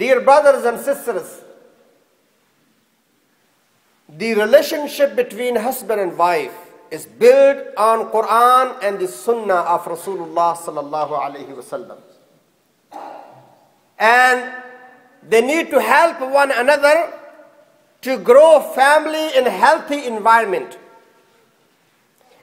Dear brothers and sisters, the relationship between husband and wife is built on Quran and the Sunnah of Rasulullah sallallahu alaihi wasallam. And they need to help one another to grow family in a healthy environment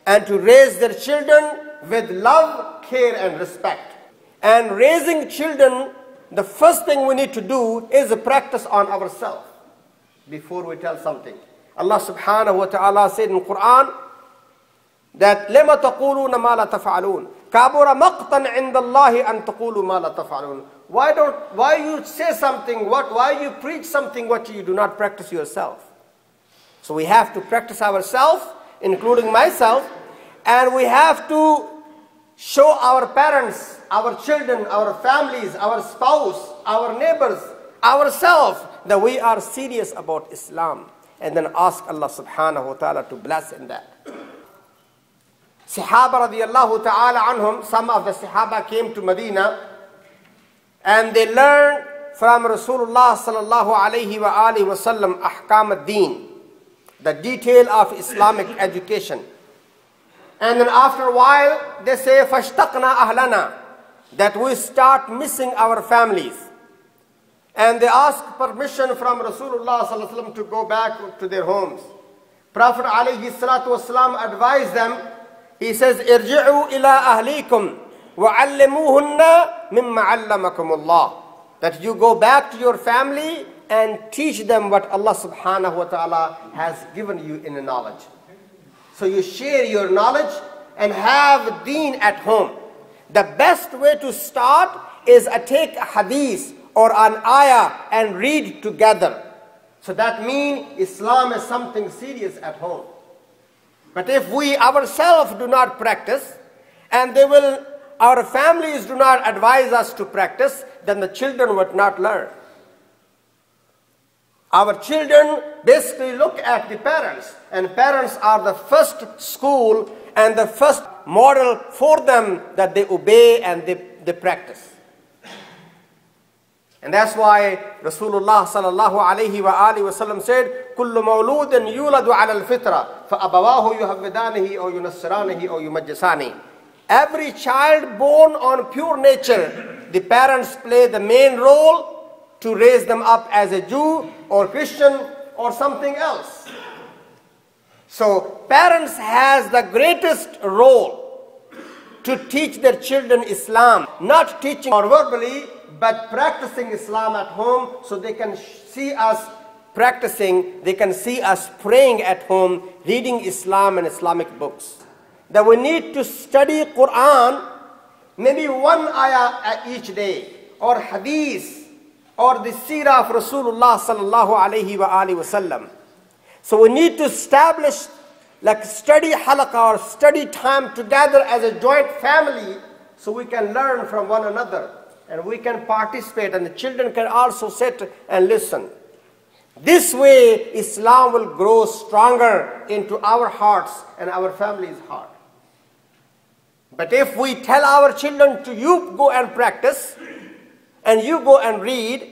and to raise their children with love, care and respect. And raising children, the first thing we need to do is a practice on ourselves before we tell something. Allah subhanahu wa ta'ala said in Quran that لَمَا تَقُولُونَ مَا لَا تَفْعَلُونَ كَابُرَ مَقْتًا عِنْدَ اللَّهِ أَن تَقُولُوا مَا لَا تَفْعَلُونَ. Why you say something, why you preach something what you do not practice yourself? So we have to practice ourselves, including myself, and we have to show our parents, our children, our families, our spouse, our neighbors, ourselves that we are serious about Islam, and then ask Allah subhanahu wa ta'ala to bless in that. Sahaba radiyallahu ta'ala anhum, some of the Sahaba came to Medina and they learned from Rasulullah sallallahu alayhi wa alihi wa sallam ahkam ad-deen, the detail of Islamic education. And then after a while they say fashtaqna ahlana, that we start missing our families. And they ask permission from Rasulullah sallallahu alayhi wa sallam to go back to their homes. Prophet alayhi salatu wasalam advised them. He says, irji'u ila ahlikum wa 'allimuhunna mimma 'allamakumullah. That you go back to your family and teach them what Allah subhanahu wa ta'ala has given you in the knowledge. So you share your knowledge and have deen at home. The best way to start is take a hadith or an ayah and read together. So that means Islam is something serious at home. But if we ourselves do not practice, and our families do not advise us to practice, then the children would not learn. Our children basically look at the parents, and parents are the first school and the first model for them that they obey and they practice. And that's why Rasulullah sallallahu alayhi wa alihi wa sallam said, كُلُّ مَوْلُودٍ يُولَدُ عَلَى الْفِطْرَةِ فَأَبَوَاهُ يُهَوِّدَانِهِ أَوْ يُنَصِّرَانِهِ أَوْ يُمَجِّسَانِهِ. Every child born on pure nature, the parents play the main role to raise them up as a Jew or Christian or something else. So parents has the greatest role to teach their children Islam, not teaching or verbally, but practicing Islam at home, so they can see us practicing, they can see us praying at home, reading Islam and Islamic books. That we need to study Quran, maybe one ayah each day, or hadith, or the seerah of Rasulullah sallallahu alayhi wa alihi wa sallam. So we need to establish like study halaqah or study time together as a joint family, so we can learn from one another. And we can participate, and the children can also sit and listen. This way, Islam will grow stronger into our hearts and our family's heart. But if we tell our children to you go and practice, and you go and read,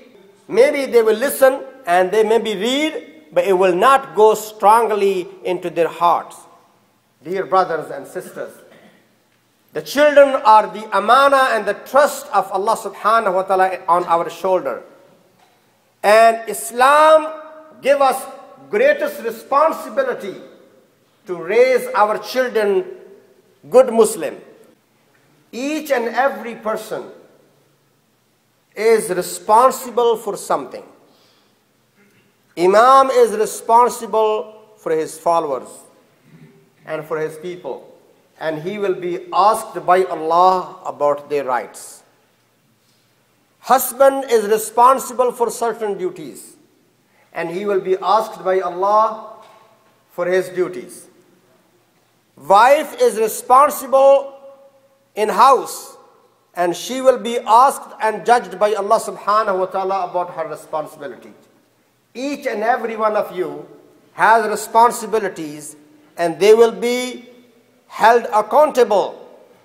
maybe they will listen and they maybe read, but it will not go strongly into their hearts. Dear brothers and sisters, the children are the amana and the trust of Allah subhanahu wa ta'ala on our shoulder. And Islam gives us greatest responsibility to raise our children good Muslim. Each and every person is responsible for something. Imam is responsible for his followers and for his people. And he will be asked by Allah about their rights. Husband is responsible for certain duties, and he will be asked by Allah for his duties. Wife is responsible in house, and she will be asked and judged by Allah subhanahu wa ta'ala about her responsibilities. Each and every one of you has responsibilities, and they will be held accountable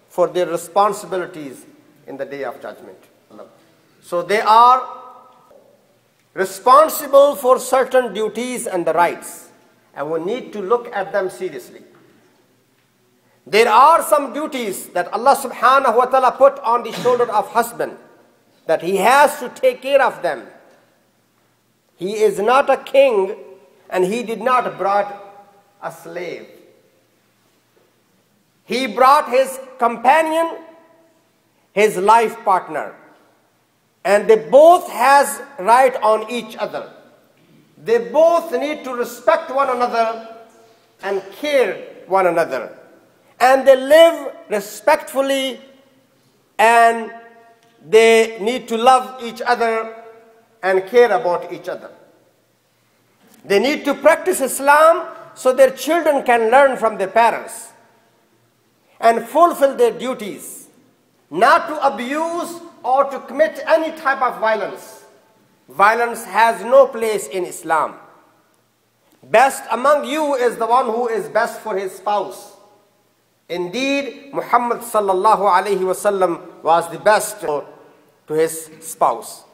for their responsibilities in the day of judgment. So they are responsible for certain duties and the rights, and we need to look at them seriously. There are some duties that Allah subhanahu wa ta'ala put on the shoulder of husband, that he has to take care of them. He is not a king, and he did not brought a slave. He brought his companion, his life partner, and they both has right on each other. They both need to respect one another and care one another. And they live respectfully, and they need to love each other and care about each other. They need to practice Islam so their children can learn from their parents and fulfill their duties, not to abuse or to commit any type of violence. Violence has no place in Islam. Best among you is the one who is best for his spouse. Indeed, Muhammad sallallahu alayhi wasallam was the best to his spouse.